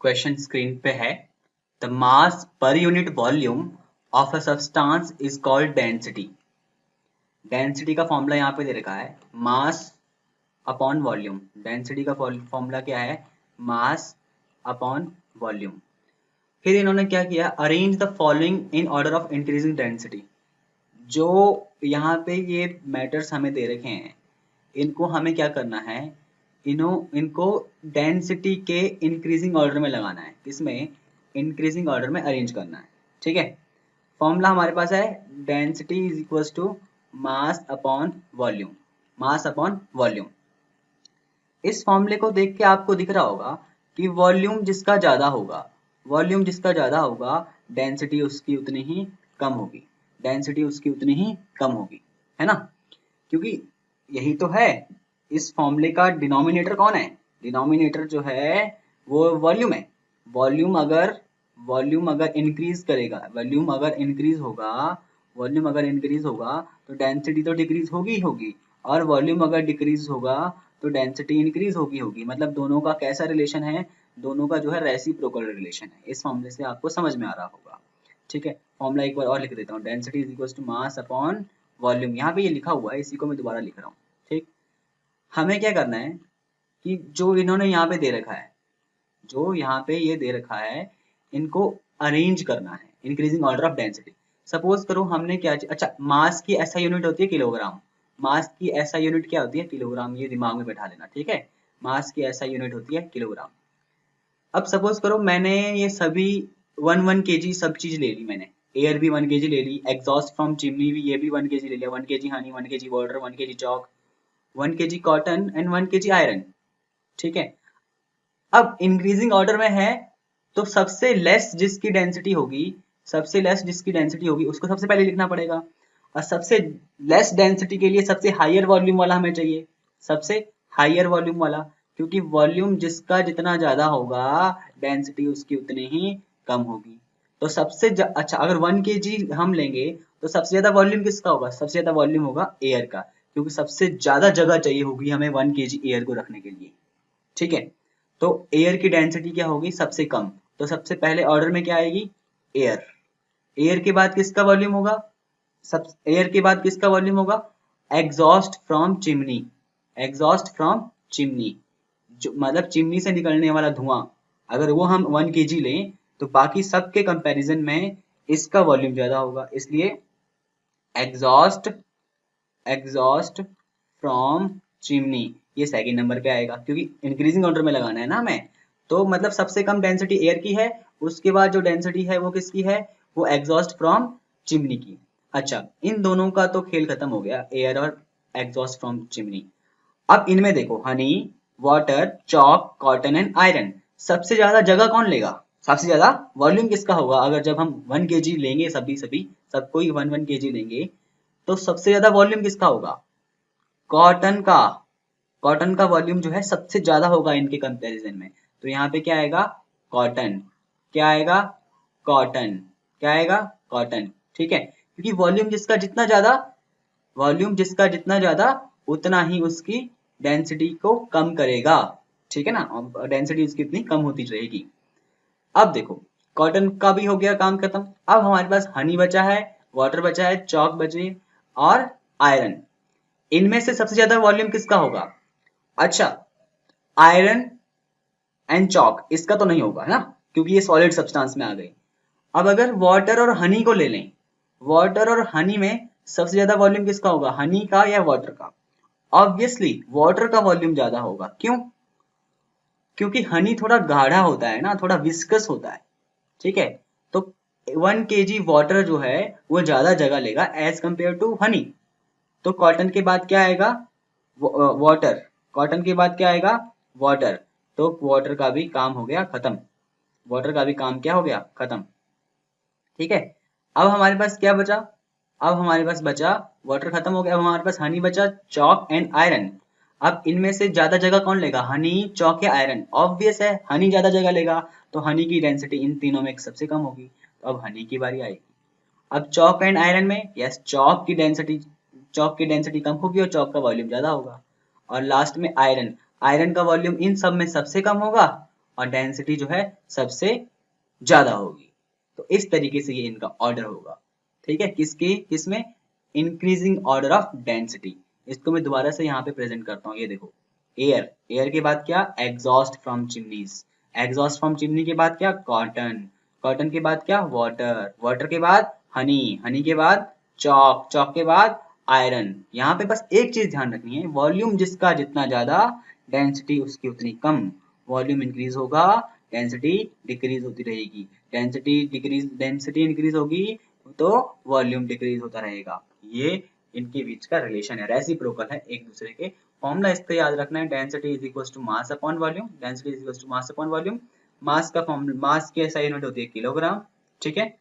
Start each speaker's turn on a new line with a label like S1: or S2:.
S1: Question screen पे है, the mass per unit volume of a substance is called density. Density का formula यहाँ पे दे रखा है, मास अपॉन वॉल्यूम। डेंसिटी का फॉर्मूला क्या है? मास अपॉन वॉल्यूम। फिर इन्होंने क्या किया, arrange the following in order of increasing density. जो यहाँ पे ये मैटर्स हमें दे रखे हैं, इनको हमें क्या करना है, इनको डेंसिटी के इंक्रीजिंग ऑर्डर में लगाना है। किसमें? इंक्रीजिंग ऑर्डर में अरेंज करना है। ठीक है, फॉर्मूला हमारे पास है density is equal to mass upon volume. Mass upon volume. इस फॉर्मूले को देख के आपको दिख रहा होगा कि वॉल्यूम जिसका ज्यादा होगा डेंसिटी उसकी उतनी ही कम होगी। डेंसिटी उसकी उतनी ही कम होगी, है ना? क्योंकि यही तो है, इस फॉर्मूले का डिनोमिनेटर कौन है? डिनोमिनेटर जो है वो वॉल्यूम है। वॉल्यूम अगर इंक्रीज करेगा, वॉल्यूम अगर इंक्रीज होगा तो डेंसिटी तो डिक्रीज होगी, और वॉल्यूम अगर डिक्रीज होगा तो डेंसिटी इंक्रीज होगी। मतलब दोनों का कैसा रिलेशन है? दोनों का जो है रेसिप्रोकल रिलेशन है। इस फॉर्मूले से आपको समझ में आ रहा होगा। ठीक है, फॉर्मूला एक बार और लिख देता हूँ, density is equal to mass upon volume. यहाँ पे ये लिखा हुआ है, इसी को मैं दोबारा लिख रहा हूँ। ठीक, हमें क्या करना है कि जो इन्होंने यहाँ पे दे रखा है, इनको अरेंज करना है increasing order of density. Suppose करो हमने क्या, अच्छा, मास की ऐसा यूनिट होती है किलोग्राम। मास की ऐसा यूनिट क्या होती है? किलोग्राम। ये दिमाग में बैठा लेना, ठीक है? मास की ऐसा यूनिट होती है किलोग्राम। अब सपोज करो मैंने ये सभी 1 kg सब चीज ले ली मैंने। एयर भी 1 kg ले ली, एग्जॉस्ट फ्रॉम चिमनी भी ये भी 1 kg ले लिया। 1 kg Honey, 1 kg water, 1 kg chalk, 1 kg cotton and 1 kg iron. ठीक है, अब इंक्रीजिंग ऑर्डर में है तो सबसे लेस जिसकी डेंसिटी होगी उसको सबसे पहले लिखना पड़ेगा। और सबसे लेस डेंसिटी के लिए सबसे हायर वॉल्यूम वाला हमें चाहिए, सबसे हायर वॉल्यूम वाला, क्योंकि वॉल्यूम जिसका जितना ज्यादा होगा डेंसिटी उसकी उतनी ही कम होगी। तो अच्छा, अगर 1 kg हम लेंगे तो सबसे ज्यादा वॉल्यूम किसका होगा? सबसे ज्यादा वॉल्यूम होगा एयर का, क्योंकि सबसे ज्यादा जगह चाहिए होगी हमें 1 kg एयर को रखने के लिए। ठीक है, तो एयर की डेंसिटी क्या होगी? सबसे कम। तो सबसे पहले ऑर्डर में क्या आएगी? एयर। एयर के बाद किसका वॉल्यूम होगा? Exhaust from chimney. जो मतलब चिमनी से निकलने वाला धुआं, अगर वो हम 1 kg लें तो बाकी सब के कंपैरिजन में इसका वॉल्यूम ज्यादा होगा, इसलिए एग्जॉस्ट फ्रॉम चिमनी ये सेकंड नंबर पे आएगा, क्योंकि इंक्रीजिंग ऑर्डर में लगाना है ना हमें। तो मतलब सबसे कम डेंसिटी एयर की है, उसके बाद जो डेंसिटी है वो किसकी है? वो एग्जॉस्ट फ्रॉम चिमनी की। अच्छा, इन दोनों का तो खेल खत्म हो गया, एयर और एग्जॉस्ट फ्रॉम चिमनी। अब इनमें देखो, Honey, water, chalk, cotton and iron, सबसे ज्यादा जगह कौन लेगा? सबसे ज्यादा वॉल्यूम किसका होगा? अगर जब हम 1 kg लेंगे, सबको ही 1 kg लेंगे, तो सबसे ज्यादा वॉल्यूम किसका होगा? कॉटन का। कॉटन का वॉल्यूम जो है सबसे ज्यादा होगा इनके कंपैरिजन में। तो यहाँ पे क्या आएगा? कॉटन। क्या आएगा? कॉटन। क्या आएगा? कॉटन। ठीक है, क्योंकि वॉल्यूम जिसका जितना ज्यादा उतना ही उसकी डेंसिटी को कम करेगा। ठीक है ना, डेंसिटी उसकी इतनी कम होती रहेगी। अब देखो, कॉटन का भी हो गया काम खत्म। अब हमारे पास हनी बचा है, वाटर बचा है, चॉक बचे और आयरन। इनमें से सबसे ज्यादा वॉल्यूम किसका होगा? अच्छा, आयरन एंड चॉक, इसका तो नहीं होगा ना, क्योंकि ये सॉलिड सब्सटेंस में आ गई। अब अगर वाटर और हनी को ले लें, वाटर और हनी में सबसे ज्यादा वॉल्यूम किसका होगा? हनी का या वाटर का? ऑब्वियसली वाटर का वॉल्यूम ज्यादा होगा। क्यों? क्योंकि हनी थोड़ा गाढ़ा होता है ना, थोड़ा विस्कस होता है। ठीक है, तो 1 kg वाटर जो है वो ज्यादा जगह लेगा एज कंपेयर टू हनी। तो कॉटन के बाद क्या आएगा? वाटर। कॉटन के बाद क्या आएगा? वाटर। तो वाटर का भी काम हो गया खत्म। वाटर का भी काम क्या हो गया? खत्म। ठीक है, अब हमारे पास क्या बचा? वाटर खत्म हो गया। अब हमारे पास हनी बचा, चॉक एंड आयरन। अब इनमें से ज्यादा जगह कौन लेगा? हनी, चॉक या आयरन? ऑब्वियस है, हनी ज्यादा जगह लेगा, तो हनी की डेंसिटी इन तीनों में सबसे कम होगी। तो अब हनी की बारी आएगी। अब चॉक एंड आयरन में, यस, चॉक की डेंसिटी कम होगी और चॉक का वॉल्यूम ज्यादा होगा। और लास्ट में आयरन का वॉल्यूम इन सब में सबसे कम होगा और डेंसिटी जो है सबसे ज्यादा होगी। तो इस तरीके से ये इनका ऑर्डर होगा। ठीक है, किसमें? Increasing order of density. इसको मैं दोबारा से यहाँ पे प्रेजेंट करता हूँ। ये देखो, एयर, एयर के बाद क्या? Exhaust from chimneys, exhaust from chimney के बाद क्या? कॉटन, कॉटन के बाद क्या? वाटर, वाटर के बाद हनी, हनी के बाद चॉक, चॉक के बाद आयरन। यहाँ पे बस एक चीज ध्यान रखनी है, वॉल्यूम जिसका जितना ज्यादा, डेंसिटी उसकी उतनी कम। वॉल्यूम इंक्रीज होगा, डेंसिटी डिक्रीज होती रहेगी। डेंसिटी इंक्रीज होगी तो वॉल्यूम डिक्रीज होता रहेगा। ये इनके बीच का रिलेशन है, रेसिप्रोकल है एक दूसरे के। फॉर्मूला इस पे याद रखना है, density is equal to mass upon volume, density is equal to mass upon volume. Mass का फॉर्मूला, मास की ऐसा यूनिट होती है किलोग्राम। ठीक है।